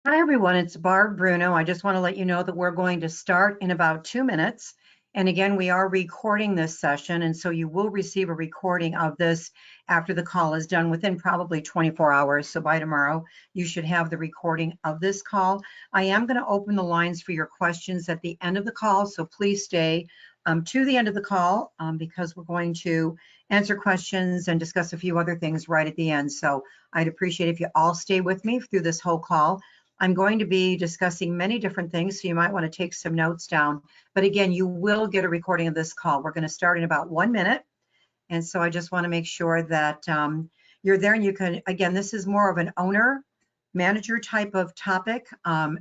Hi, everyone. It's Barb Bruno. I just want to let you know that we're going to start in about 2 minutes. And again, we are recording this session. And so you will receive a recording of this after the call is done within probably 24 hours. So by tomorrow, you should have the recording of this call. I am going to open the lines for your questions at the end of the call. So please stay to the end of the call because we're going to answer questions and discuss a few other things right at the end. So I'd appreciate if you all stay with me through this whole call. I'm going to be discussing many different things, so you might want to take some notes down. But again, you will get a recording of this call. We're going to start in about 1 minute. And so I just want to make sure that you're there and you can, again, this is more of an owner manager type of topic.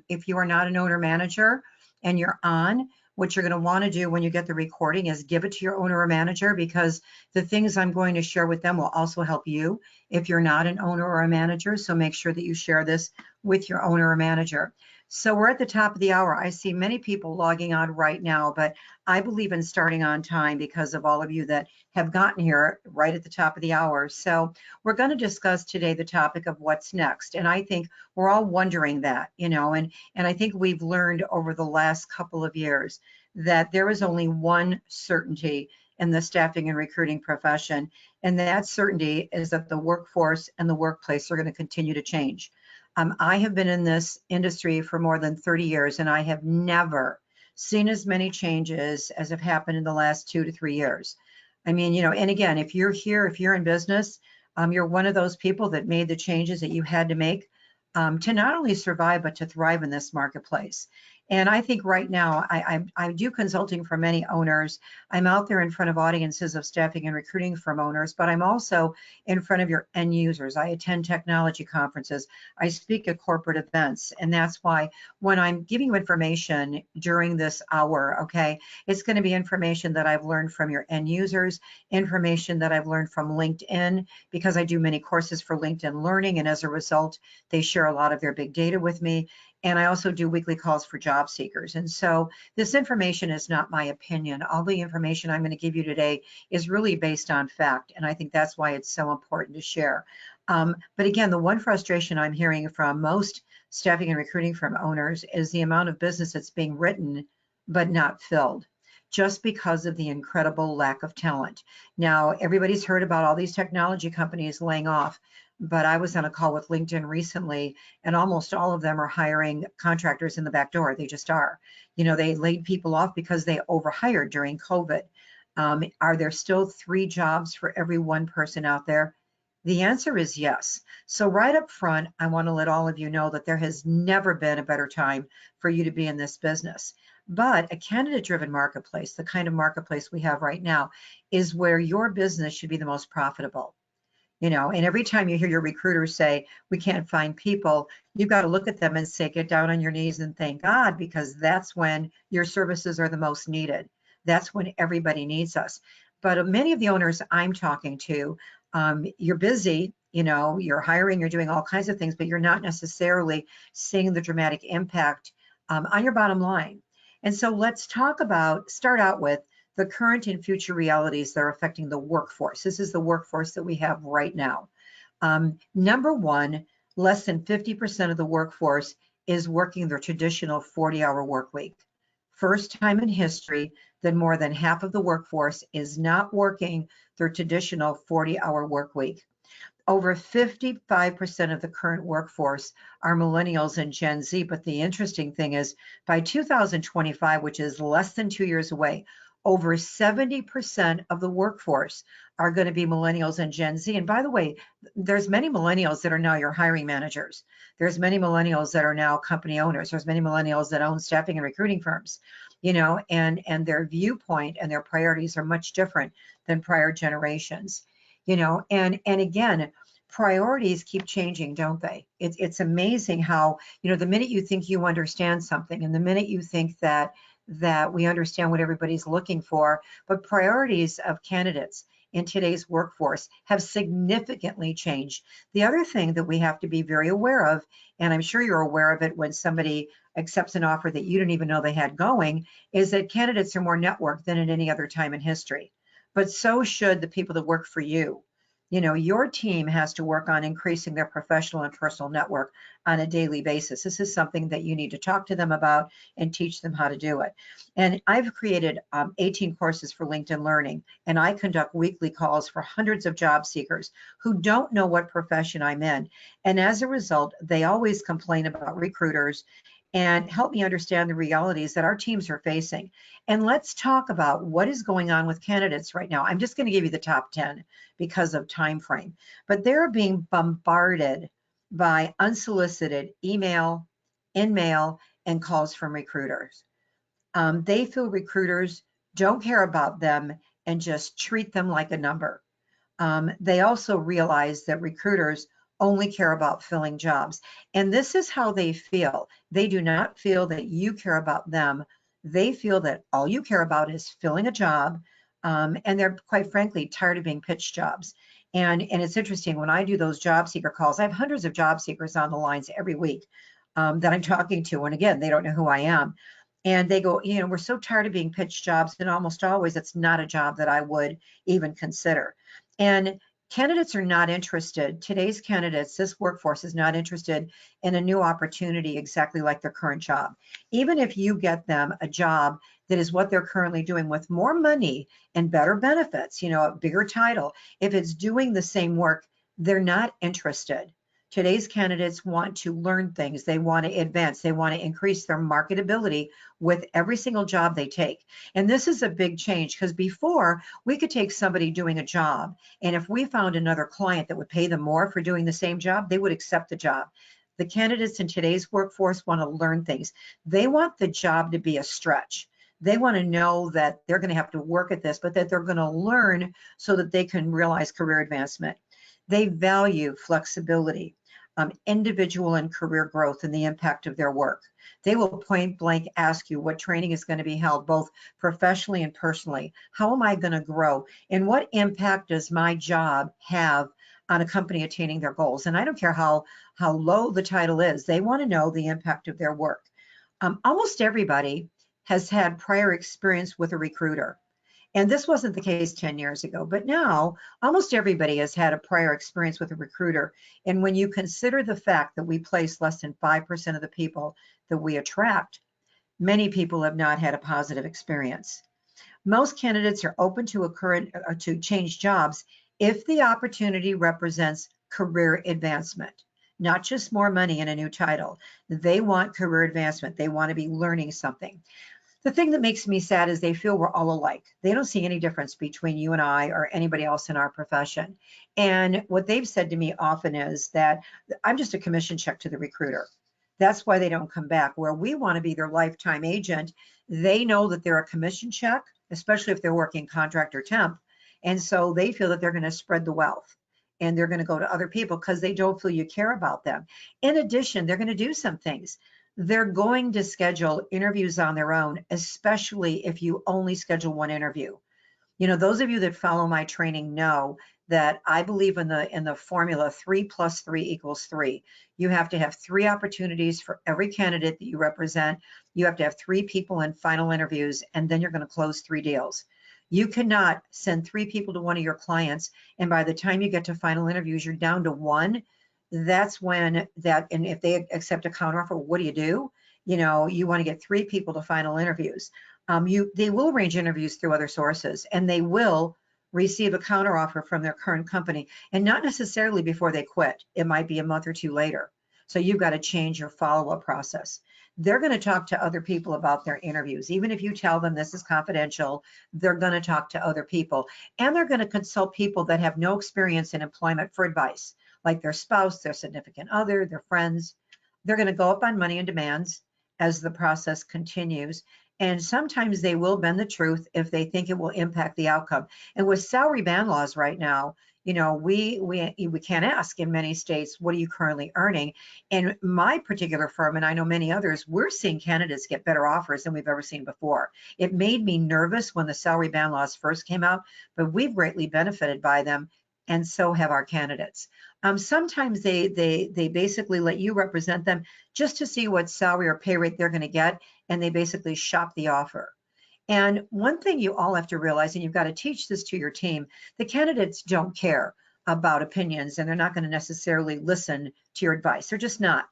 If you are not an owner manager and you're on, what you're going to want to do when you get the recording is give it to your owner or manager, because the things I'm going to share with them will also help you if you're not an owner or a manager. So make sure that you share this with your owner or manager. So we're at the top of the hour. I see many people logging on right now, but I believe in starting on time because of all of you that have gotten here right at the top of the hour. So we're going to discuss today the topic of what's next. And I think we're all wondering that, and I think we've learned over the last couple of years that there is only one certainty in the staffing and recruiting profession. And that certainty is that the workforce and the workplace are going to continue to change. I have been in this industry for more than 30 years, and I have never seen as many changes as have happened in the last 2 to 3 years. I mean, and again, if you're here, if you're in business, you're one of those people that made the changes that you had to make to not only survive, but to thrive in this marketplace. And I think right now, I do consulting for many owners. I'm out there in front of audiences of staffing and recruiting firm owners, but I'm also in front of your end users. I attend technology conferences. I speak at corporate events. And that's why when I'm giving you information during this hour, okay, it's going to be information that I've learned from your end users, information that I've learned from LinkedIn, because I do many courses for LinkedIn Learning. And as a result, they share a lot of their big data with me. And I also do weekly calls for job seekers. And so this information is not my opinion. All the information I'm going to give you today is really based on fact. And I think that's why it's so important to share. But again, the one frustration I'm hearing from most staffing and recruiting firm owners is the amount of business that's being written, but not filled, just because of the incredible lack of talent. Now, everybody's heard about all these technology companies laying off. But I was on a call with LinkedIn recently, and almost all of them are hiring contractors in the back door. They just are. They laid people off because they overhired during COVID. Are there still 3 jobs for every 1 person out there? The answer is yes. So right up front, I want to let all of you know that there has never been a better time for you to be in this business. But a candidate-driven marketplace, the kind of marketplace we have right now, is where your business should be the most profitable. And every time you hear your recruiters say, we can't find people, you've got to look at them and say, get down on your knees and thank God, because that's when your services are the most needed. That's when everybody needs us. But many of the owners I'm talking to, you're busy, you're hiring, you're doing all kinds of things, but you're not necessarily seeing the dramatic impact on your bottom line. And so let's start out with the current and future realities that are affecting the workforce. This is the workforce that we have right now. Number one, less than 50% of the workforce is working their traditional 40-hour work week. First time in history that more than half of the workforce is not working their traditional 40-hour work week. Over 55% of the current workforce are millennials and Gen Z, but the interesting thing is by 2025, which is less than 2 years away, over 70% of the workforce are going to be millennials and Gen Z. And by the way, there's many millennials that are now your hiring managers. There's many millennials that are now company owners. There's many millennials that own staffing and recruiting firms, and their viewpoint and their priorities are much different than prior generations, and again, priorities keep changing, don't they? It's amazing how, the minute you think you understand something and the minute you think that we understand what everybody's looking for, but priorities of candidates in today's workforce have significantly changed. The other thing that we have to be very aware of, and I'm sure you're aware of it when somebody accepts an offer that you didn't even know they had going, is that candidates are more networked than at any other time in history. But so should the people that work for you. You know, your team has to work on increasing their professional and personal network on a daily basis. This is something that you need to talk to them about and teach them how to do it. And I've created 18 courses for LinkedIn Learning, and I conduct weekly calls for hundreds of job seekers who don't know what profession I'm in. And as a result, they always complain about recruiters and help me understand the realities that our teams are facing. And let's talk about what is going on with candidates right now. I'm just going to give you the top 10 because of time frame, but they're being bombarded by unsolicited email, in-mail, and calls from recruiters. They feel recruiters don't care about them and just treat them like a number. They also realize that recruiters only care about filling jobs. And this is how they feel. They do not feel that you care about them. They feel that all you care about is filling a job. And they're quite frankly tired of being pitched jobs. And it's interesting, when I do those job seeker calls, I have hundreds of job seekers on the lines every week that I'm talking to. And again, they don't know who I am. And they go, you know, we're so tired of being pitched jobs. And almost always it's not a job that I would even consider. And candidates are not interested. Today's candidates, this workforce is not interested in a new opportunity exactly like their current job. Even if you get them a job that is what they're currently doing with more money and better benefits, you know, a bigger title, if it's doing the same work, they're not interested. Today's candidates want to learn things. They want to advance. They want to increase their marketability with every single job they take. And this is a big change, because before we could take somebody doing a job, and if we found another client that would pay them more for doing the same job, they would accept the job. The candidates in today's workforce want to learn things. They want the job to be a stretch. They want to know that they're going to have to work at this, but that they're going to learn so that they can realize career advancement. They value flexibility, individual and career growth, and the impact of their work. They will point blank ask you what training is going to be held, both professionally and personally. How am I going to grow? And what impact does my job have on a company attaining their goals? And I don't care how low the title is, they want to know the impact of their work. Almost everybody has had prior experience with a recruiter. And this wasn't the case 10 years ago, but now almost everybody has had a prior experience with a recruiter. And when you consider the fact that we place less than 5% of the people that we attract, many people have not had a positive experience. Most candidates are open to to change jobs if the opportunity represents career advancement, not just more money and a new title. They want career advancement. They want to be learning something. The thing that makes me sad is they feel we're all alike. They don't see any difference between you and I or anybody else in our profession. And what they've said to me often is that I'm just a commission check to the recruiter. That's why they don't come back. Where we want to be their lifetime agent, they know that they're a commission check, especially if they're working contract or temp. And so they feel that they're going to spread the wealth and they're going to go to other people because they don't feel you care about them. In addition, they're going to do some things. They're going to schedule interviews on their own, especially if you only schedule one interview. You know, those of you that follow my training know that I believe in the formula 3 + 3 = 3. You have to have 3 opportunities for every candidate that you represent. You have to have 3 people in final interviews, and then you're going to close 3 deals. You cannot send 3 people to one of your clients, and by the time you get to final interviews, you're down to 1. That's when and if they accept a counteroffer, what do? You know, you want to get 3 people to final interviews. They will arrange interviews through other sources, and they will receive a counteroffer from their current company, and not necessarily before they quit. It might be a month or 2 later. So you've got to change your follow-up process. They're going to talk to other people about their interviews. Even if you tell them this is confidential, they're going to talk to other people, and they're going to consult people that have no experience in employment for advice, like their spouse, their significant other, their friends. They're going to go up on money and demands as the process continues. And sometimes they will bend the truth if they think it will impact the outcome. And with salary band laws right now, you know, we can't ask in many states, what are you currently earning? And my particular firm, and I know many others, we're seeing candidates get better offers than we've ever seen before. It made me nervous when the salary band laws first came out, but we've greatly benefited by them, and so have our candidates. Sometimes they basically let you represent them just to see what salary or pay rate they're going to get, and they basically shop the offer. And one thing you all have to realize, and you've got to teach this to your team, the candidates don't care. about opinions, and they're not going to necessarily listen to your advice. They're just not.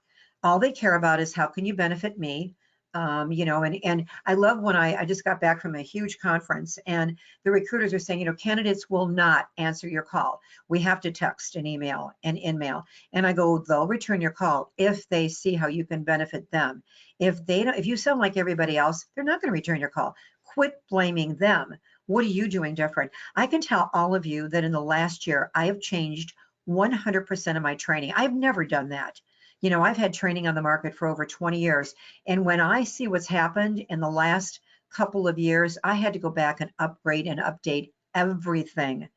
All they care about is how can you benefit me? And I love when I just got back from a huge conference and the recruiters are saying, candidates will not answer your call. We have to text and email and in-mail. And I go, they'll return your call if they see how you can benefit them. If you sound like everybody else, they're not going to return your call. Quit blaming them. What are you doing different? I can tell all of you that in the last year, I have changed 100% of my training. I've never done that. I've had training on the market for over 20 years. And when I see what's happened in the last couple of years, I had to go back and upgrade and update everything.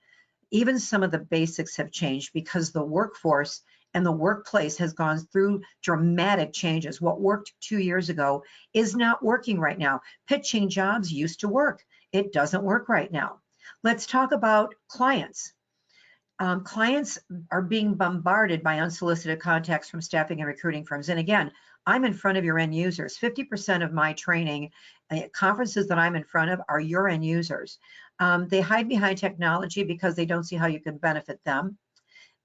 Even some of the basics have changed because the workforce and the workplace has gone through dramatic changes. What worked 2 years ago is not working right now. Pitching jobs used to work. It doesn't work right now. Let's talk about clients. Clients are being bombarded by unsolicited contacts from staffing and recruiting firms. And again, I'm in front of your end users. 50% of my training, conferences that I'm in front of are your end users. They hide behind technology because they don't see how you can benefit them.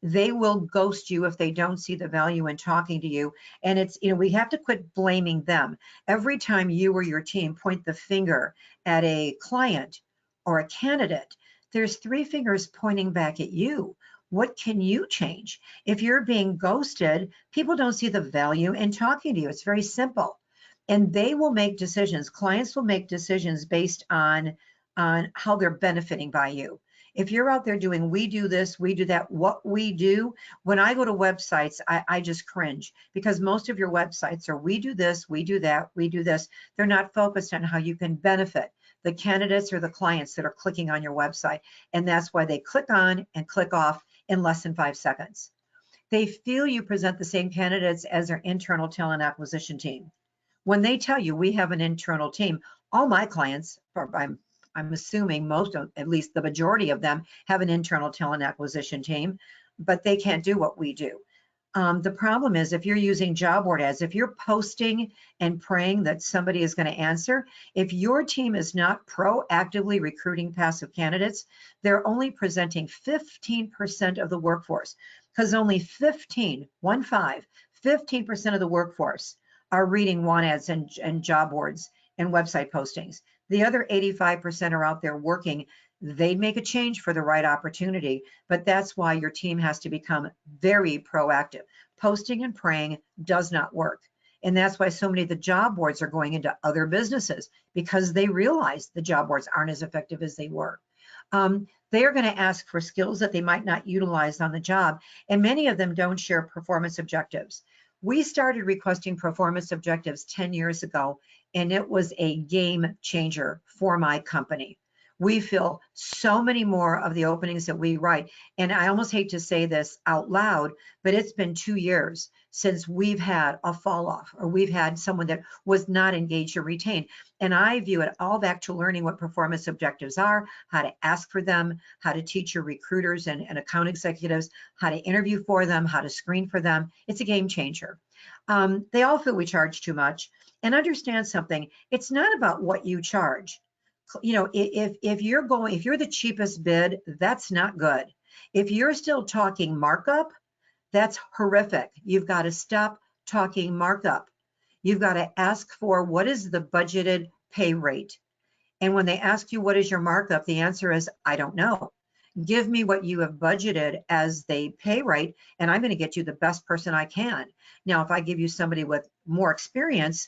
They will ghost you if they don't see the value in talking to you. And we have to quit blaming them. Every time you or your team point the finger at a client or a candidate, there's 3 fingers pointing back at you. What can you change? If you're being ghosted, people don't see the value in talking to you. It's very simple. And they will make decisions. Clients will make decisions based on how they're benefiting by you. If you're out there doing, we do this, we do that, what we do, when I go to websites, I just cringe because most of your websites are, we do this, we do that, we do this. They're not focused on how you can benefit the candidates or the clients that are clicking on your website. And that's why they click on and click off in less than 5 seconds. They feel you present the same candidates as their internal talent acquisition team. When they tell you we have an internal team, all my clients, I'm assuming most of, at least the majority of them, have an internal talent acquisition team, but they can't do what we do. The problem is if you're using job board ads, if you're posting and praying that somebody is going to answer, if your team is not proactively recruiting passive candidates, they're only presenting 15% of the workforce, because only 15% of the workforce are reading want ads and job boards and website postings. The other 85% are out there working. They'd make a change for the right opportunity, but that's why your team has to become very proactive. Posting and praying does not work. And that's why so many of the job boards are going into other businesses, because they realize the job boards aren't as effective as they were. They are going to ask for skills that they might not utilize on the job, and many of them don't share performance objectives. We started requesting performance objectives 10 years ago, and it was a game changer for my company. We fill so many more of the openings that we write. And I almost hate to say this out loud, but it's been 2 years since we've had a fall off, or we've had someone that was not engaged or retained. And I view it all back to learning what performance objectives are, how to ask for them, how to teach your recruiters and account executives, how to interview for them, how to screen for them. It's a game changer. They all feel we charge too much. And understand something, it's not about what you charge. If you're the cheapest bid, that's not good. If you're still talking markup, that's horrific. You've got to stop talking markup. You've got to ask for what is the budgeted pay rate. And when they ask you what is your markup, the answer is, I don't know. Give me what you have budgeted as the pay rate, and I'm going to get you the best person I can. Now, if I give you somebody with more experience,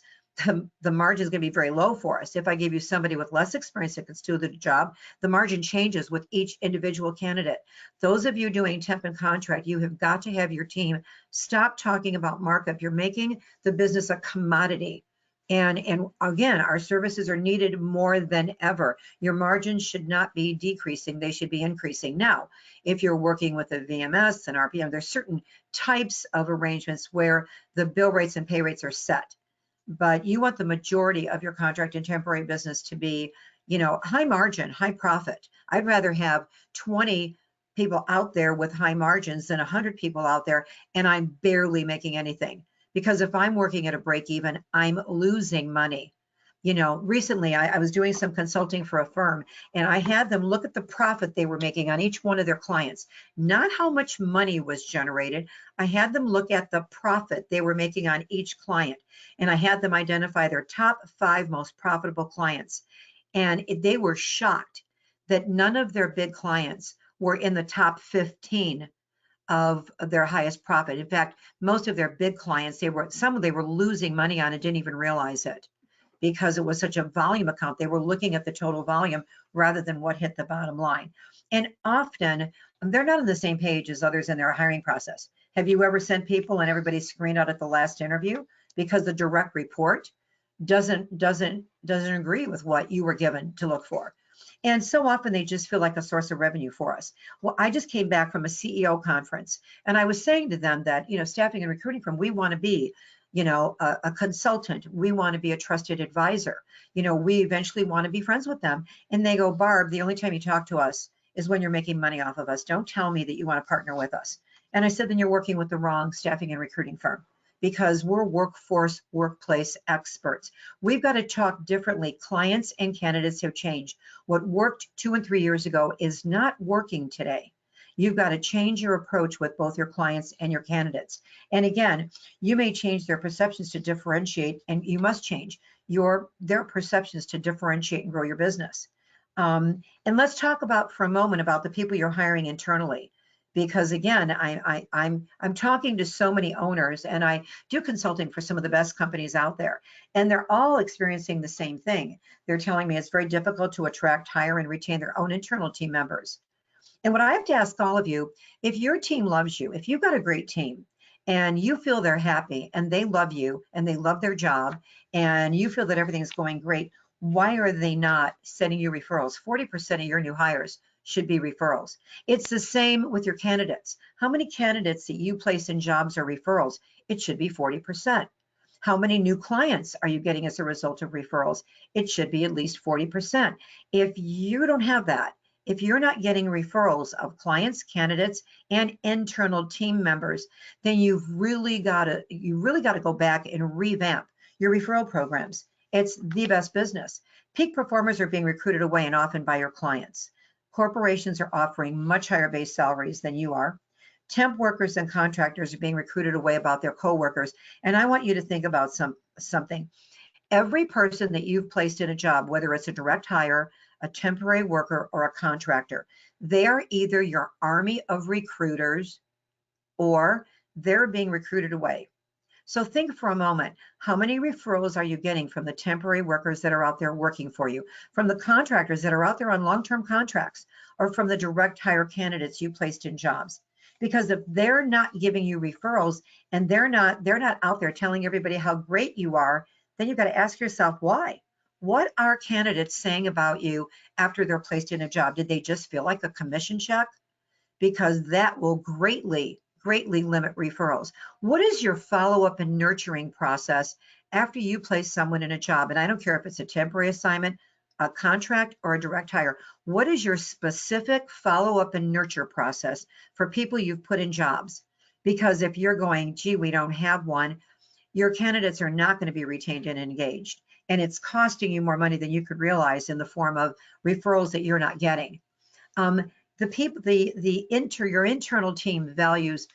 the margin is going to be very low for us. If I give you somebody with less experience that can do the job, the margin changes with each individual candidate. Those of you doing temp and contract, you have got to have your team stop talking about markup. You're making the business a commodity. And again, our services are needed more than ever. Your margins should not be decreasing, they should be increasing. Now, if you're working with a VMS and RPM, there's certain types of arrangements where the bill rates and pay rates are set. But you want the majority of your contract and temporary business to be, high margin, high profit. I'd rather have 20 people out there with high margins than 100 people out there and I'm barely making anything. Because if I'm working at a break even, I'm losing money. You know, recently I was doing some consulting for a firm, and I had them look at the profit they were making on each one of their clients, not how much money was generated. I had them look at the profit they were making on each client, and I had them identify their top 5 most profitable clients. And they were shocked that none of their big clients were in the top 15 of their highest profit. In fact, most of their big clients, they were losing money on and didn't even realize it, because it was such a volume account. They were looking at the total volume rather than what hit the bottom line. And often they're not on the same page as others in their hiring process. Have you ever sent people and everybody's screened out at the last interview because the direct report doesn't agree with what you were given to look for? And so often they just feel like a source of revenue for us. Well, I just came back from a CEO conference, and I was saying to them that, you know, staffing and recruiting firm, we want to be, you know, a consultant. We want to be a trusted advisor. You know, we eventually want to be friends with them. And they go, Barb, the only time you talk to us is when you're making money off of us. Don't tell me that you want to partner with us. And I said, then you're working with the wrong staffing and recruiting firm, because we're workplace experts. We've got to talk differently. Clients and candidates have changed. What worked 2 and 3 years ago is not working today. You've got to change your approach with both your clients and your candidates. And again, you may change their perceptions to differentiate, and you must change their perceptions to differentiate and grow your business. And let's talk about for a moment about the people you're hiring internally, because again, I'm talking to so many owners, and I do consulting for some of the best companies out there, and they're all experiencing the same thing. They're telling me it's very difficult to attract, hire, and retain their own internal team members. And what I have to ask all of you, if your team loves you, if you've got a great team and you feel they're happy and they love you and they love their job and you feel that everything's going great, why are they not sending you referrals? 40% of your new hires should be referrals. It's the same with your candidates. How many candidates that you place in jobs are referrals? It should be 40%. How many new clients are you getting as a result of referrals? It should be at least 40%. If you don't have that, if you're not getting referrals of clients, candidates, and internal team members, then you've really got to go back and revamp your referral programs. It's the best business. Peak performers are being recruited away, and often by your clients. Corporations are offering much higher base salaries than you are. Temp workers and contractors are being recruited away about their coworkers. And I want you to think about something. Every person that you've placed in a job, whether it's a direct hire, a temporary worker, or a contractor, they are either your army of recruiters or they're being recruited away. So think for a moment, how many referrals are you getting from the temporary workers that are out there working for you, from the contractors that are out there on long-term contracts, or from the direct hire candidates you placed in jobs? Because if they're not giving you referrals and they're not out there telling everybody how great you are, then you've got to ask yourself why. What are candidates saying about you after they're placed in a job? Did they just feel like a commission check? Because that will greatly limit referrals. What is your follow-up and nurturing process after you place someone in a job? And I don't care if it's a temporary assignment, a contract, or a direct hire. What is your specific follow-up and nurture process for people you've put in jobs? Because if you're going, gee, we don't have one, your candidates are not going to be retained and engaged. And it's costing you more money than you could realize in the form of referrals that you're not getting. Your internal team values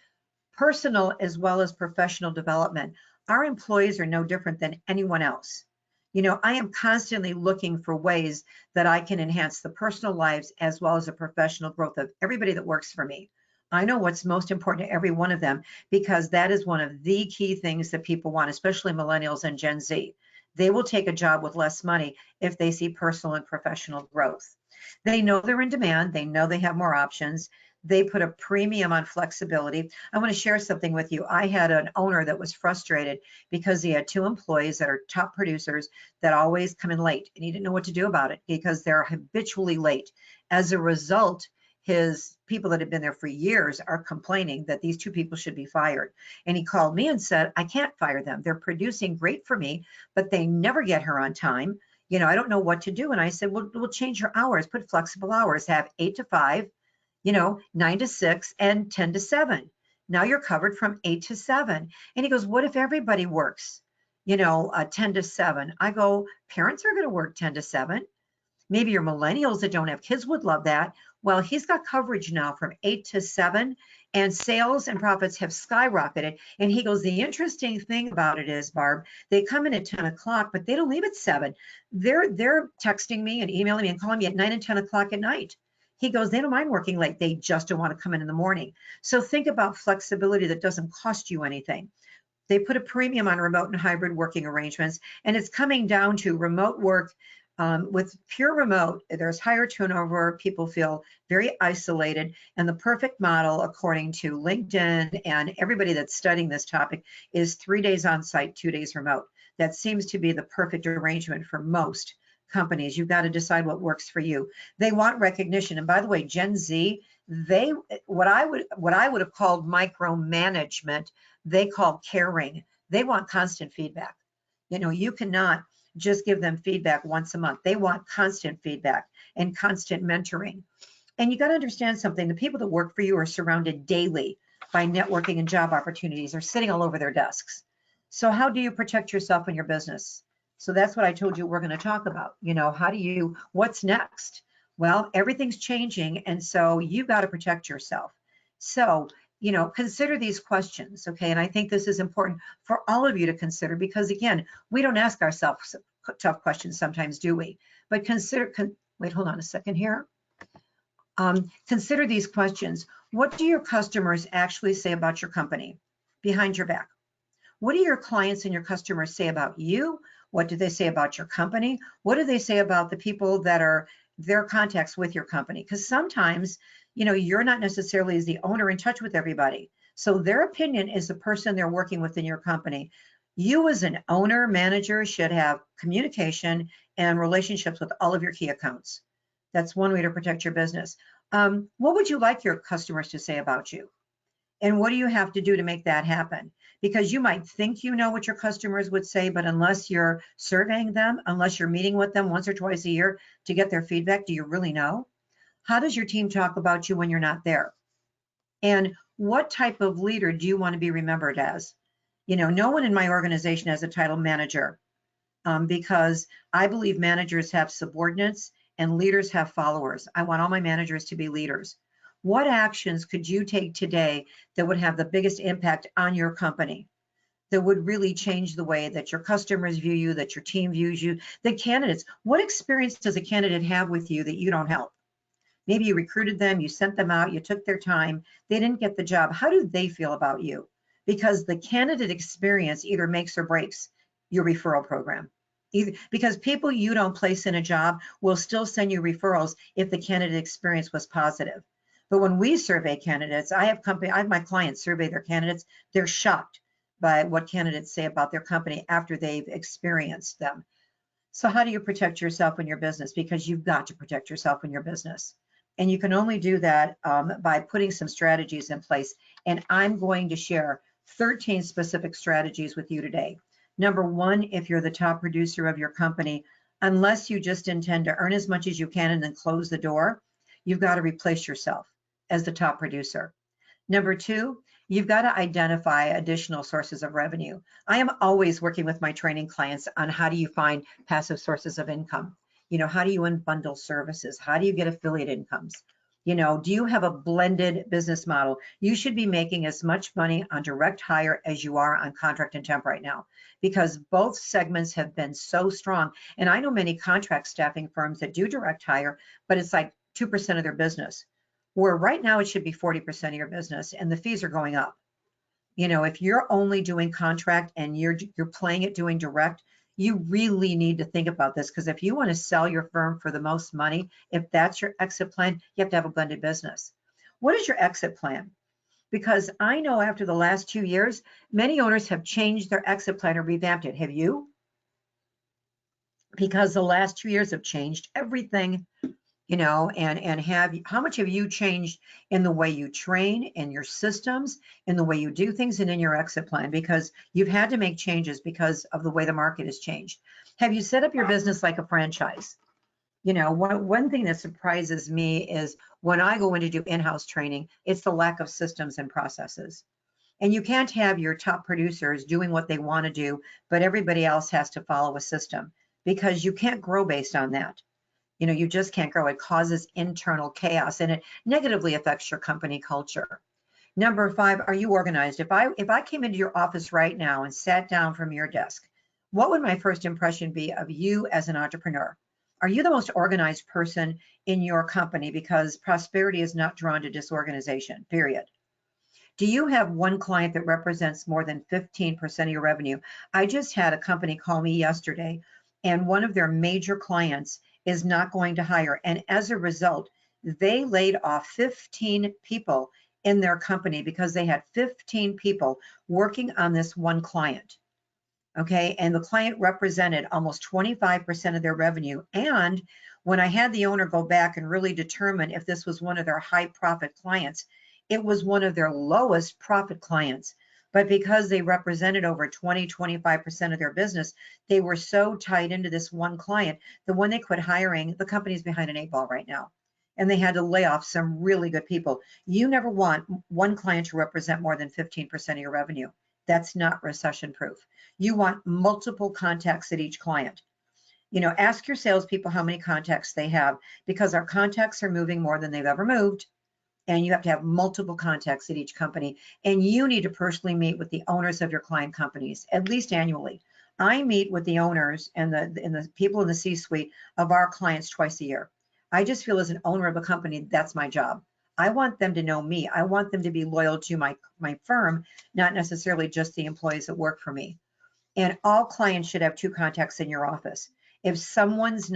personal as well as professional development. Our employees are no different than anyone else. You know, I am constantly looking for ways that I can enhance the personal lives as well as the professional growth of everybody that works for me. I know what's most important to every one of them, because that is one of the key things that people want, especially millennials and Gen Z. They will take a job with less money if they see personal and professional growth. They know they're in demand. They know they have more options. They put a premium on flexibility. I want to share something with you. I had an owner that was frustrated because he had 2 employees that are top producers that always come in late, and he didn't know what to do about it because they're habitually late. As a result, his people that have been there for years are complaining that these 2 people should be fired. And he called me and said, I can't fire them. They're producing great for me, but they never get her on time. You know, I don't know what to do. And I said, well, we'll change her hours, put flexible hours, have 8 to 5, 9 to 6, and 10 to 7. Now you're covered from 8 to 7. And he goes, what if everybody works, 10 to 7. I go, parents are going to work 10 to 7. Maybe your millennials that don't have kids would love that. Well, he's got coverage now from 8 to 7, and sales and profits have skyrocketed. And he goes, the interesting thing about it is, Barb, they come in at 10 o'clock, but they don't leave at 7. They're texting me and emailing me and calling me at 9 and 10 o'clock at night. He goes, they don't mind working late. They just don't want to come in the morning. So think about flexibility that doesn't cost you anything. They put a premium on remote and hybrid working arrangements, and it's coming down to remote work. With pure remote, there's higher turnover, people feel very isolated, and the perfect model, according to LinkedIn and everybody that's studying this topic, is 3 days on site, 2 days remote. That seems to be the perfect arrangement for most companies. You've got to decide what works for you. They want recognition. And by the way, Gen Z, what I would have called micromanagement, they call caring. They want constant feedback. You cannot just give them feedback once a month. They want constant feedback and constant mentoring. And you got to understand something. The people that work for you are surrounded daily by networking and job opportunities. They're sitting all over their desks. So how do you protect yourself and your business? So that's what I told you we're going to talk about. What's next? Well, everything's changing. And so you've got to protect yourself. So consider these questions, okay? And I think this is important for all of you to consider because, again, we don't ask ourselves tough questions sometimes, do we? But wait, hold on a second here. Consider these questions. What do your customers actually say about your company behind your back? What do your clients and your customers say about you? What do they say about your company? What do they say about the people that are their contacts with your company? Because sometimes, you're not necessarily as the owner in touch with everybody. So their opinion is the person they're working with in your company. You as an owner, manager should have communication and relationships with all of your key accounts. That's one way to protect your business. What would you like your customers to say about you? And what do you have to do to make that happen? Because you might think you know what your customers would say, but unless you're surveying them, unless you're meeting with them once or twice a year to get their feedback, do you really know? How does your team talk about you when you're not there? And what type of leader do you want to be remembered as? No one in my organization has a title manager because I believe managers have subordinates and leaders have followers. I want all my managers to be leaders. What actions could you take today that would have the biggest impact on your company, that would really change the way that your customers view you, that your team views you, the candidates? What experience does a candidate have with you that you don't help? Maybe you recruited them, you sent them out, you took their time, they didn't get the job. How do they feel about you? Because the candidate experience either makes or breaks your referral program. Because people you don't place in a job will still send you referrals if the candidate experience was positive. But when we survey candidates, I have my clients survey their candidates, they're shocked by what candidates say about their company after they've experienced them. So how do you protect yourself and your business? Because you've got to protect yourself and your business. And you can only do that by putting some strategies in place. And I'm going to share 13 specific strategies with you today. Number one, if you're the top producer of your company, unless you just intend to earn as much as you can and then close the door, you've got to replace yourself as the top producer. Number two, you've got to identify additional sources of revenue. I am always working with my training clients on how do you find passive sources of income? How do you unbundle services? How do you get affiliate incomes? Do you have a blended business model? You should be making as much money on direct hire as you are on contract and temp right now, because both segments have been so strong. And I know many contract staffing firms that do direct hire, but it's like 2% of their business, where right now it should be 40% of your business, and the fees are going up. If you're only doing contract and you're playing it doing direct, you really need to think about this, because if you want to sell your firm for the most money, if that's your exit plan, you have to have a blended business. What is your exit plan? Because I know after the last 2 years, many owners have changed their exit plan or revamped it. Have you? Because the last 2 years have changed everything, and how much have you changed in the way you train, in your systems, in the way you do things, and in your exit plan? Because you've had to make changes because of the way the market has changed. Have you set up your business like a franchise? One thing that surprises me is when I go in to do in-house training, it's the lack of systems and processes. And you can't have your top producers doing what they want to do, but everybody else has to follow a system, because you can't grow based on that. You just can't grow. It causes internal chaos and it negatively affects your company culture. Number 5, are you organized? If I came into your office right now and sat down from your desk, what would my first impression be of you as an entrepreneur? Are you the most organized person in your company? Because prosperity is not drawn to disorganization, period. Do you have one client that represents more than 15% of your revenue? I just had a company call me yesterday, and one of their major clients is not going to hire. And as a result, they laid off 15 people in their company because they had 15 people working on this one client. Okay, and the client represented almost 25% of their revenue. And when I had the owner go back and really determine if this was one of their high profit clients, it was one of their lowest profit clients. But because they represented over 20-25% of their business, they were so tied into this one client that when they quit hiring, the company's behind an 8 ball right now. And they had to lay off some really good people. You never want one client to represent more than 15% of your revenue. That's not recession proof. You want multiple contacts at each client. Ask your salespeople how many contacts they have, because our contacts are moving more than they've ever moved. And you have to have multiple contacts at each company. And you need to personally meet with the owners of your client companies, at least annually. I meet with the owners and the people in the C-suite of our clients twice a year. I just feel as an owner of a company, that's my job. I want them to know me. I want them to be loyal to my firm, not necessarily just the employees that work for me. And all clients should have 2 contacts in your office. If someone's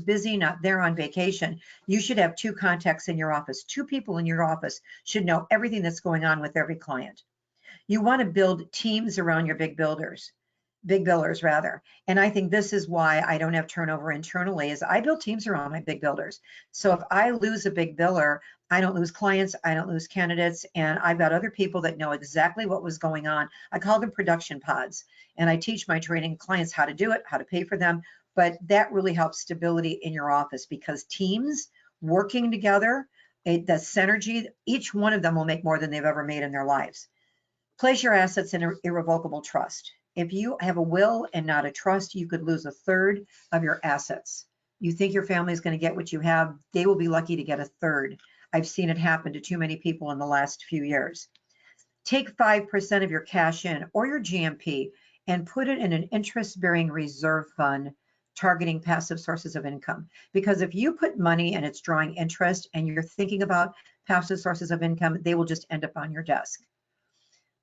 busy, not there on vacation, you should have 2 contacts in your office. 2 people in your office should know everything that's going on with every client. You want to build teams around your big billers rather. And I think this is why I don't have turnover internally, is I build teams around my big builders. So if I lose a big biller, I don't lose clients, I don't lose candidates, and I've got other people that know exactly what was going on. I call them production pods, and I teach my training clients how to do it, how to pay for them. But that really helps stability in your office, because teams working together, the synergy, each one of them will make more than they've ever made in their lives. Place your assets in irrevocable trust. If you have a will and not a trust, you could lose 1/3 of your assets. You think your family is going to get what you have, they will be lucky to get 1/3. I've seen it happen to too many people in the last few years. Take 5% of your cash in or your GMP and put it in an interest-bearing reserve fund targeting passive sources of income. Because if you put money and it's drawing interest and you're thinking about passive sources of income, they will just end up on your desk.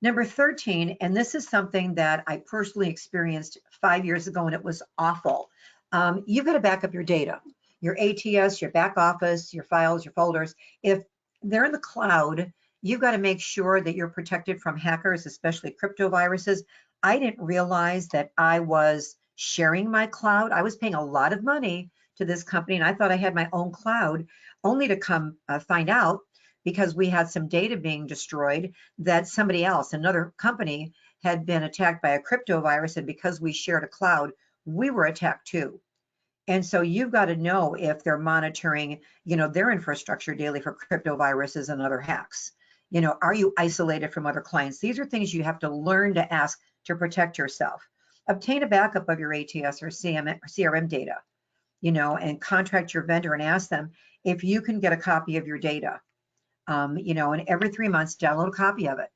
Number 13, and this is something that I personally experienced 5 years ago, and it was awful. You've got to back up your data, your ATS, your back office, your files, your folders. If they're in the cloud, you've got to make sure that you're protected from hackers, especially crypto viruses. I didn't realize that I was sharing my cloud. I was paying a lot of money to this company, and I thought I had my own cloud, only to come find out, because we had some data being destroyed, that somebody else, another company, had been attacked by a crypto virus, and because we shared a cloud, we were attacked too. And so you've got to know if they're monitoring, their infrastructure daily for crypto viruses and other hacks. Are you isolated from other clients? These are things you have to learn to ask to protect yourself. Obtain a backup of your ATS or CRM data, and contract your vendor and ask them if you can get a copy of your data. And every 3 months, download a copy of it.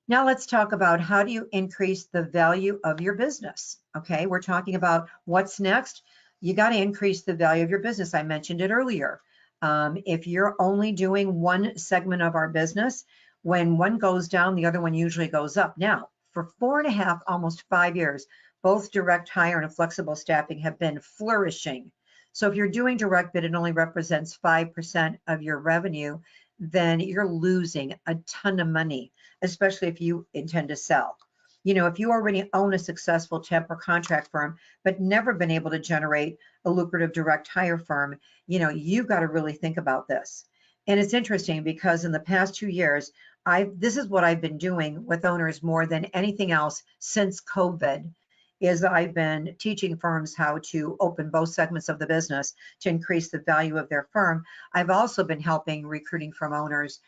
Now let's talk about how do you increase the value of your business. Okay, we're talking about what's next. You got to increase the value of your business. I mentioned it earlier. If you're only doing one segment of our business, when one goes down, the other one usually goes up. Now, for 4.5, almost 5 years, both direct hire and flexible staffing have been flourishing. So if you're doing direct, but it only represents 5% of your revenue, then you're losing a ton of money, especially if you intend to sell. If you already own a successful temp or contract firm, but never been able to generate a lucrative direct hire firm, you've got to really think about this. And it's interesting because in the past 2 years, this is what I've been doing with owners more than anything else since COVID, is I've been teaching firms how to open both segments of the business to increase the value of their firm. I've also been helping recruiting from owners,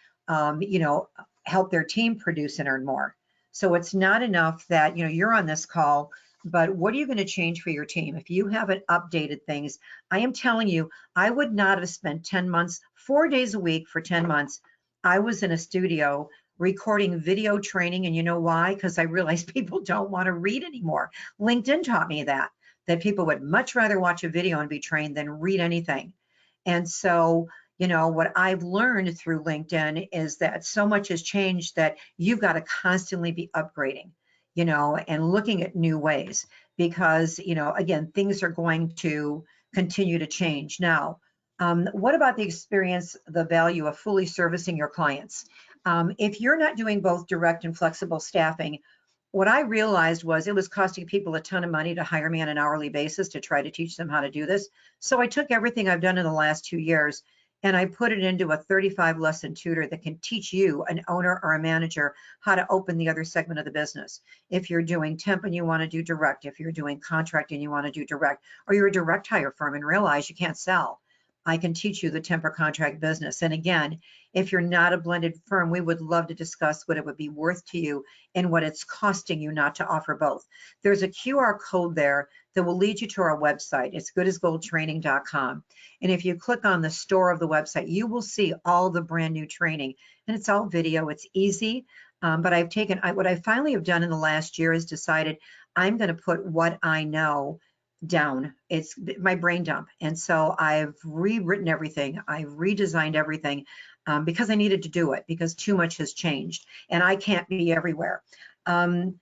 help their team produce and earn more. So it's not enough that, you're on this call, but what are you going to change for your team? If you haven't updated things, I am telling you, I would not have spent 10 months, 4 days a week for 10 months. I was in a studio recording video training. And you know why? Because I realized people don't want to read anymore. LinkedIn taught me that people would much rather watch a video and be trained than read anything. And so, what I've learned through LinkedIn is that so much has changed that you've got to constantly be upgrading, and looking at new ways because, again, things are going to continue to change. Now, what about the experience, the value of fully servicing your clients? If you're not doing both direct and flexible staffing, what I realized was it was costing people a ton of money to hire me on an hourly basis to try to teach them how to do this. So I took everything I've done in the last 2 years and I put it into a 35 lesson tutor that can teach you, an owner or a manager, how to open the other segment of the business. If you're doing temp and you want to do direct, if you're doing contract and you want to do direct, or you're a direct hire firm and realize you can't sell, I can teach you the temp or contract business. And again, if you're not a blended firm, we would love to discuss what it would be worth to you and what it's costing you not to offer both. There's a QR code there that will lead you to our website. It's goodasgoldtraining.com. And if you click on the store of the website, you will see all the brand new training. And it's all video. It's easy. But what I finally have done in the last year is decided I'm going to put what I know down. It's my brain dump. And so I've rewritten everything. I've redesigned everything because I needed to do it because too much has changed and I can't be everywhere.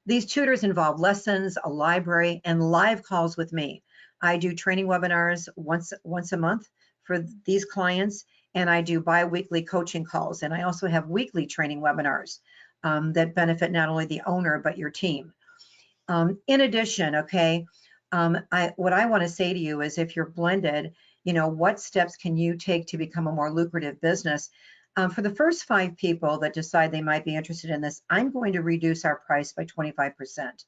These tutors involve lessons, a library, and live calls with me. I do training webinars once a month for these clients, and I do bi-weekly coaching calls. And I also have weekly training webinars that benefit not only the owner, but your team. In addition, okay, what I want to say to you is if you're blended, what steps can you take to become a more lucrative business? For the first 5 people that decide they might be interested in this, I'm going to reduce our price by 25%.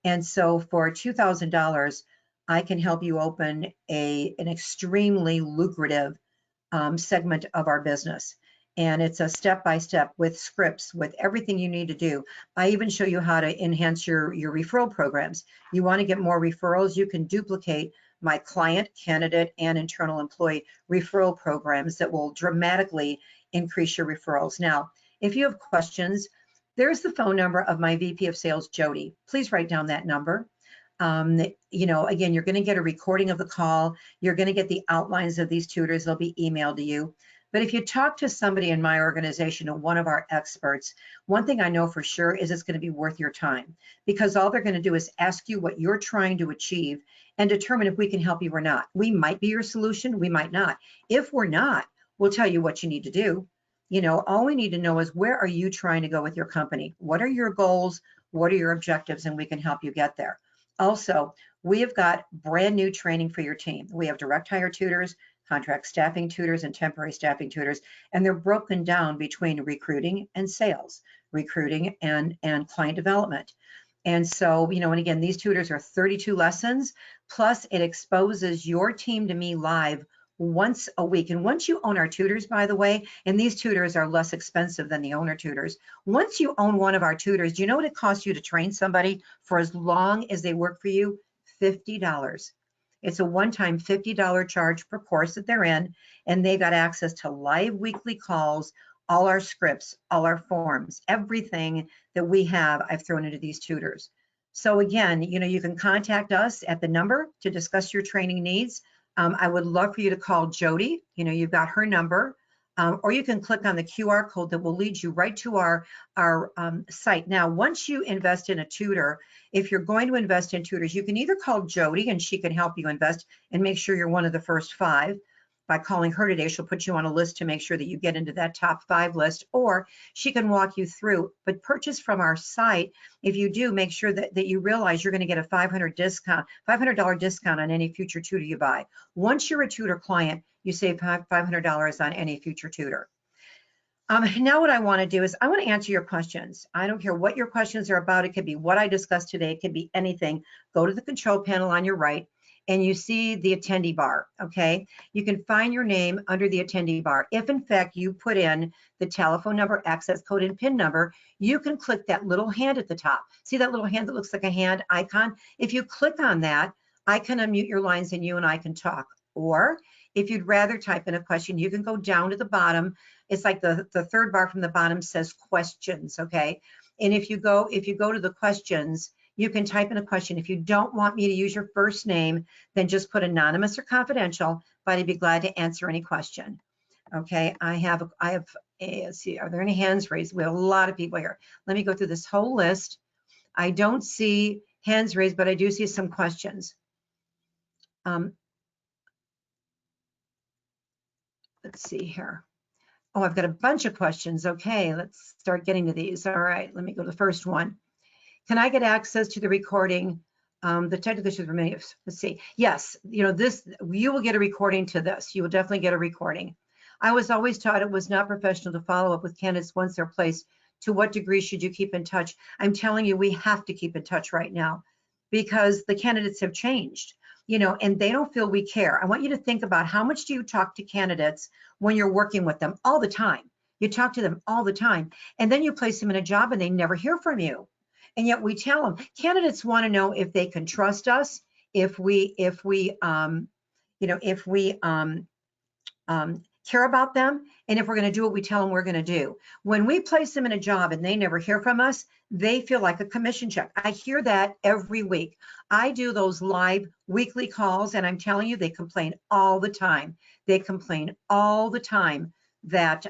And so for $2,000, I can help you open an extremely lucrative segment of our business. And it's a step-by-step with scripts, with everything you need to do. I even show you how to enhance your referral programs. You want to get more referrals, you can duplicate my client, candidate, and internal employee referral programs that will dramatically increase your referrals. Now, if you have questions, there's the phone number of my VP of Sales, Jody. Please write down that number. Again, you're going to get a recording of the call. You're going to get the outlines of these tutors. They'll be emailed to you. But if you talk to somebody in my organization or one of our experts, one thing I know for sure is it's going to be worth your time because all they're going to do is ask you what you're trying to achieve and determine if we can help you or not. We might be your solution, we might not. If we're not, we'll tell you what you need to do. All we need to know is where are you trying to go with your company? What are your goals? What are your objectives? And we can help you get there. Also, we have got brand new training for your team. We have direct hire tutors, contract staffing tutors, and temporary staffing tutors, and they're broken down between recruiting and sales, recruiting and client development. And so, and again, these tutors are 32 lessons, plus it exposes your team to me live once a week. And once you own our tutors, by the way, and these tutors are less expensive than the owner tutors. Once you own one of our tutors, do you know what it costs you to train somebody for as long as they work for you? $50. It's a one-time $50 charge per course that they're in, and they got access to live weekly calls, all our scripts, all our forms, everything that we have, I've thrown into these tutors. So again, you can contact us at the number to discuss your training needs. I would love for you to call Jody. You've got her number, or you can click on the QR code that will lead you right to our site. Now, once you invest in a tutor, if you're going to invest in tutors, you can either call Jody and she can help you invest and make sure you're one of the first 5. By calling her today, she'll put you on a list to make sure that you get into that top 5 list, or she can walk you through. But purchase from our site. If you do, make sure that you realize you're going to get a $500 discount on any future tutor you buy. Once you're a tutor client, you save $500 on any future tutor. Now what I want to do is I want to answer your questions. I don't care what your questions are about. It could be what I discussed today. It could be anything. Go to the control panel on your right. and you see the attendee bar, okay? You can find your name under the attendee bar. If in fact you put in the telephone number, access code, and PIN number, you can click that little hand at the top. See that little hand that looks like a hand icon? If you click on that, I can unmute your lines and you and I can talk. Or if you'd rather type in a question, you can go down to the bottom. It's like the third bar from the bottom says questions, okay? And if you go to the questions, you can type in a question. If you don't want me to use your first name, then just put anonymous or confidential, but I'd be glad to answer any question. Okay, let's see, are there any hands raised? We have a lot of people here. Let me go through this whole list. I don't see hands raised, but I do see some questions. Let's see here. Oh, I've got a bunch of questions. Okay, let's start getting to these. All right, let me go to the first one. Can I get access to the recording? The technical issues remain. Let's see. Yes, you know, you will get a recording to this. You will definitely get a recording. I was always taught it was not professional to follow up with candidates once they're placed. To what degree should you keep in touch? I'm telling you, we have to keep in touch right now because the candidates have changed, you know, and they don't feel we care. I want you to think about how much do you talk to candidates when you're working with them all the time. You talk to them all the time, and then you place them in a job and they never hear from you. And yet we tell them, candidates want to know if they can trust us, if we care about them, and if we're going to do what we tell them we're going to do. When we place them in a job and they never hear from us, they feel like a commission check. I hear that every week. I do those live weekly calls, and I'm telling you, they complain all the time. They complain all the time that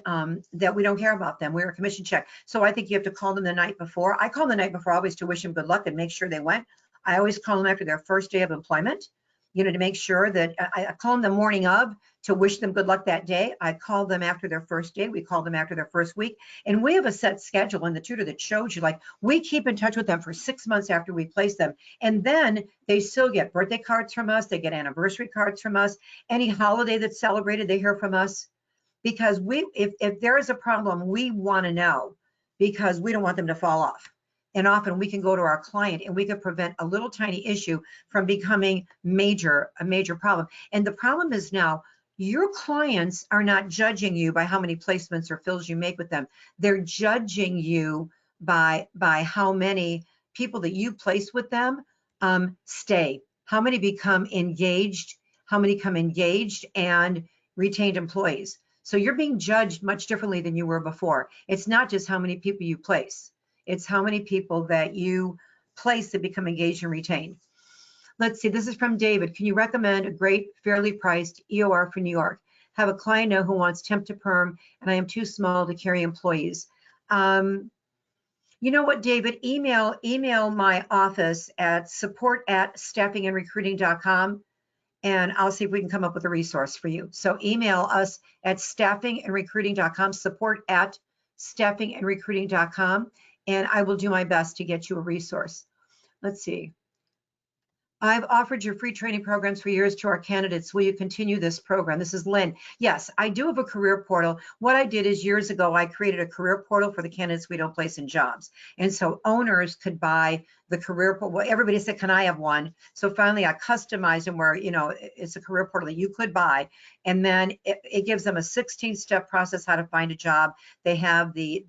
we don't care about them. We're a commission check. So I think you have to call them the night before. I call them the night before always to wish them good luck and make sure they went. I always call them after their first day of employment, you know, to make sure that I call them the morning of to wish them good luck that day. I call them after their first day. We call them after their first week. And we have a set schedule in the Tutor that shows you, like, we keep in touch with them for 6 months after we place them. And then they still get birthday cards from us. They get anniversary cards from us. Any holiday that's celebrated, they hear from us. Because if there is a problem, we want to know, because we don't want them to fall off. And often we can go to our client and we can prevent a little tiny issue from becoming a major problem. And the problem is now, your clients are not judging you by how many placements or fills you make with them. They're judging you by how many people that you place with them stay, how many become engaged, how many become engaged and retained employees. So you're being judged much differently than you were before. It's not just how many people you place. It's how many people that you place that become engaged and retained. Let's see, this is from David. Can you recommend a great, fairly priced EOR for New York? Have a client know who wants temp to perm, and I am too small to carry employees. You know what, David? Email my office at support@staffingandrecruiting.com. and I'll see if we can come up with a resource for you. So email us at staffingandrecruiting.com, support@staffingandrecruiting.com, and I will do my best to get you a resource. Let's see. I've offered your free training programs for years to our candidates. Will you continue this program? This is Lynn. Yes, I do have a career portal. What I did is years ago, I created a career portal for the candidates we don't place in jobs. And so owners could buy the career portal. Well, everybody said, can I have one? So finally I customized them where, you know, it's a career portal that you could buy. And then it gives them a 16-step process how to find a job. They have the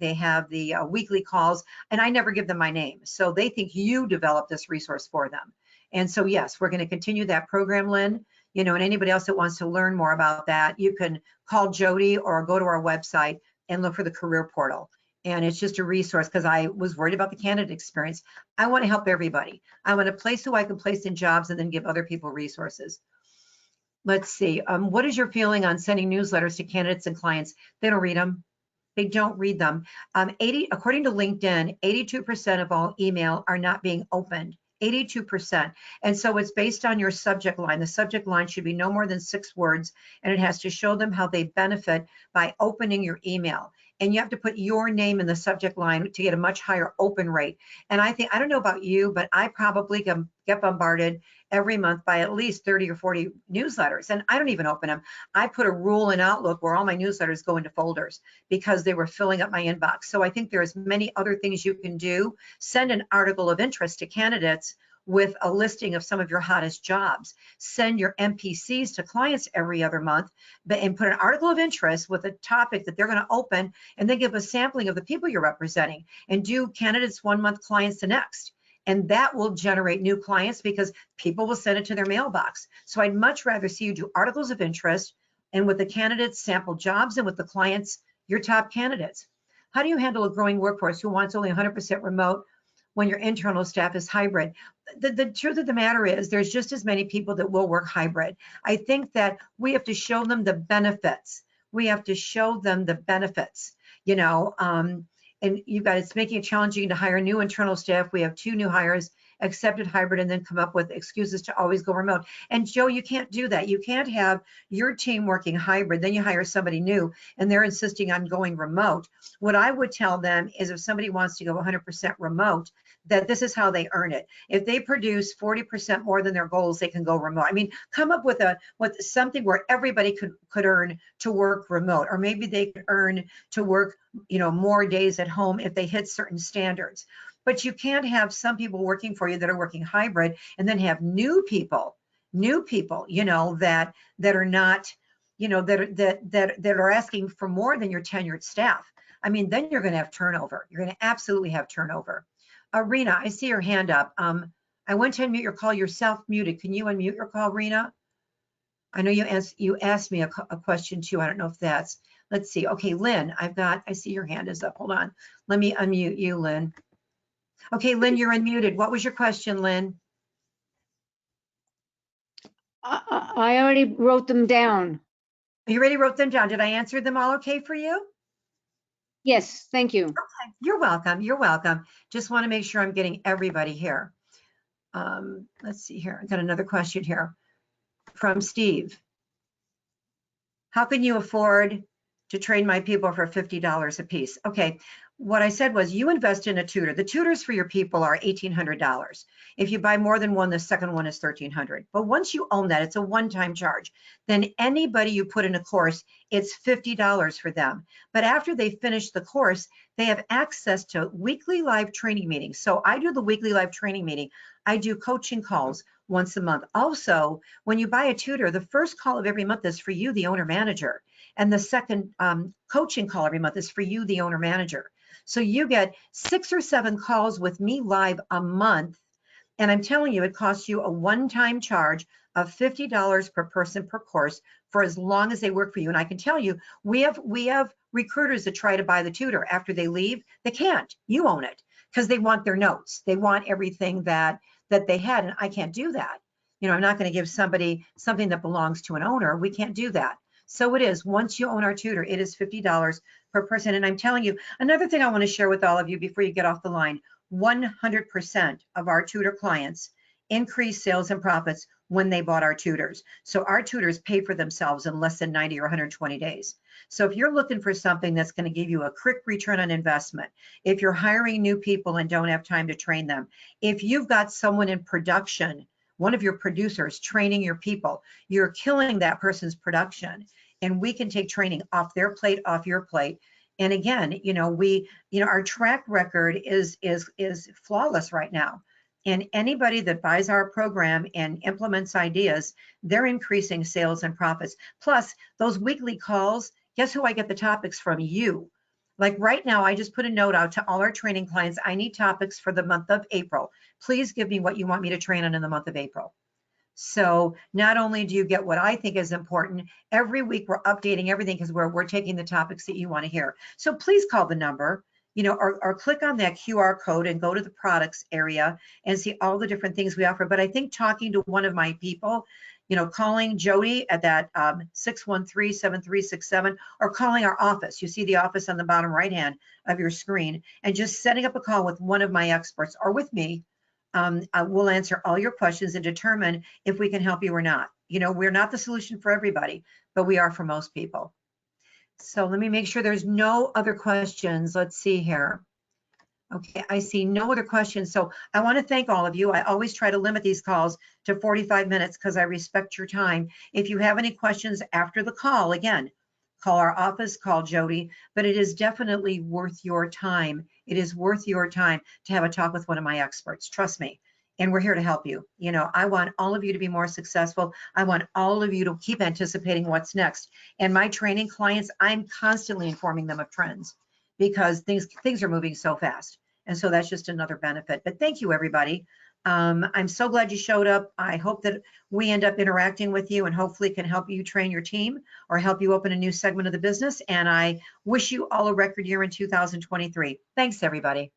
weekly calls, and I never give them my name. So they think you developed this resource for them. And so, yes, we're going to continue that program, Lynn. You know, and anybody else that wants to learn more about that, you can call Jody or go to our website and look for the career portal. And it's just a resource because I was worried about the candidate experience. I want to help everybody. I want to place who I can place in jobs and then give other people resources. Let's see. What is your feeling on sending newsletters to candidates and clients? They don't read them. They don't read them. According to LinkedIn, 82% of all email are not being opened. 82%. And so it's based on your subject line. The subject line should be no more than 6 words, and it has to show them how they benefit by opening your email. And you have to put your name in the subject line to get a much higher open rate. And I don't know about you, but I probably get bombarded every month by at least 30 or 40 newsletters, and I don't even open them. I put a rule in Outlook where all my newsletters go into folders because they were filling up my inbox. So I think there's many other things you can do. Send an article of interest to candidates with a listing of some of your hottest jobs. Send your MPCs to clients every other month, and put an article of interest with a topic that they're going to open, and then give a sampling of the people you're representing, and do candidates 1 month, clients the next. And that will generate new clients because people will send it to their mailbox. So I'd much rather see you do articles of interest, and with the candidates, sample jobs, and with the clients, your top candidates. How do you handle a growing workforce who wants only 100% remote when your internal staff is hybrid? The truth of the matter is there's just as many people that will work hybrid. I think that we have to show them the benefits. We have to show them the benefits, you know, and it's making it challenging to hire new internal staff. We have 2 new hires accepted hybrid and then come up with excuses to always go remote. And Joe, you can't do that. You can't have your team working hybrid, then you hire somebody new and they're insisting on going remote. What I would tell them is if somebody wants to go 100% remote, that this is how they earn it. If they produce 40% more than their goals, they can go remote. I mean, come up with something where everybody could earn to work remote, or maybe they could earn to work, you know, more days at home if they hit certain standards. But you can't have some people working for you that are working hybrid and then have new people, you know, that are not, you know, that are asking for more than your tenured staff. I mean, then you're going to have turnover. You're going to absolutely have turnover. Rena, I see your hand up. I went to unmute your call. You're self-muted. Can you unmute your call, Rena? I know you asked me a question too. I don't know if that's, let's see. Okay, Lynn, I see your hand is up. Hold on. Let me unmute you, Lynn. Okay, Lynn, you're unmuted. What was your question, Lynn? I already wrote them down. You already wrote them down. Did I answer them all okay for you? Yes, thank you. Okay, you're welcome. You're welcome. Just want to make sure I'm getting everybody here. Let's see here. I got another question here from Steve. How can you afford to train my people for $50 a piece? Okay, what I said was you invest in a tutor. The tutors for your people are $1,800. If you buy more than one, the second one is $1,300. But once you own that, it's a one-time charge. Then anybody you put in a course, it's $50 for them. But after they finish the course, they have access to weekly live training meetings. So I do the weekly live training meeting. I do coaching calls once a month. Also, when you buy a tutor, the first call of every month is for you, the owner manager. And the second coaching call every month is for you, the owner manager. So you get 6 or 7 calls with me live a month. And I'm telling you, it costs you a one-time charge of $50 per person per course for as long as they work for you. And I can tell you, we have recruiters that try to buy the tutor. After they leave, they can't. You own it because they want their notes. They want everything that they had, and I can't do that. You know, I'm not going to give somebody something that belongs to an owner. We can't do that. So it is, once you own our tutor, it is $50 per person. And I'm telling you, another thing I want to share with all of you before you get off the line, 100% of our tutor clients increase sales and profits when they bought our tutors. So our tutors pay for themselves in less than 90 or 120 days. So if you're looking for something that's going to give you a quick return on investment, if you're hiring new people and don't have time to train them, if you've got someone in production, one of your producers training your people, you're killing that person's production. And we can take training off their plate, off your plate. And again, you know, our track record is flawless right now. And anybody that buys our program and implements ideas, they're increasing sales and profits. Plus, those weekly calls, guess who I get the topics from? You. Like right now, I just put a note out to all our training clients. I need topics for the month of April. Please give me what you want me to train on in the month of April. So not only do you get what I think is important, every week we're updating everything because we're taking the topics that you want to hear. So please call the number, you know, or click on that QR code and go to the products area and see all the different things we offer. But I think talking to one of my people, you know, calling Jody at that 613-7367 or calling our office. You see the office on the bottom right hand of your screen, and just setting up a call with one of my experts or with me. We'll answer all your questions and determine if we can help you or not. You know, we're not the solution for everybody, but we are for most people. So let me make sure there's no other questions. Let's see here. Okay, I see no other questions. So I want to thank all of you. I always try to limit these calls to 45 minutes because I respect your time. If you have any questions after the call, again, call our office, call Jody, but it is definitely worth your time. It is worth your time to have a talk with one of my experts. Trust me, and we're here to help you. You know, I want all of you to be more successful. I want all of you to keep anticipating what's next. And my training clients, I'm constantly informing them of trends because things are moving so fast. And so that's just another benefit. But thank you, everybody. I'm so glad you showed up. I hope that we end up interacting with you and hopefully can help you train your team or help you open a new segment of the business. And I wish you all a record year in 2023. Thanks, everybody.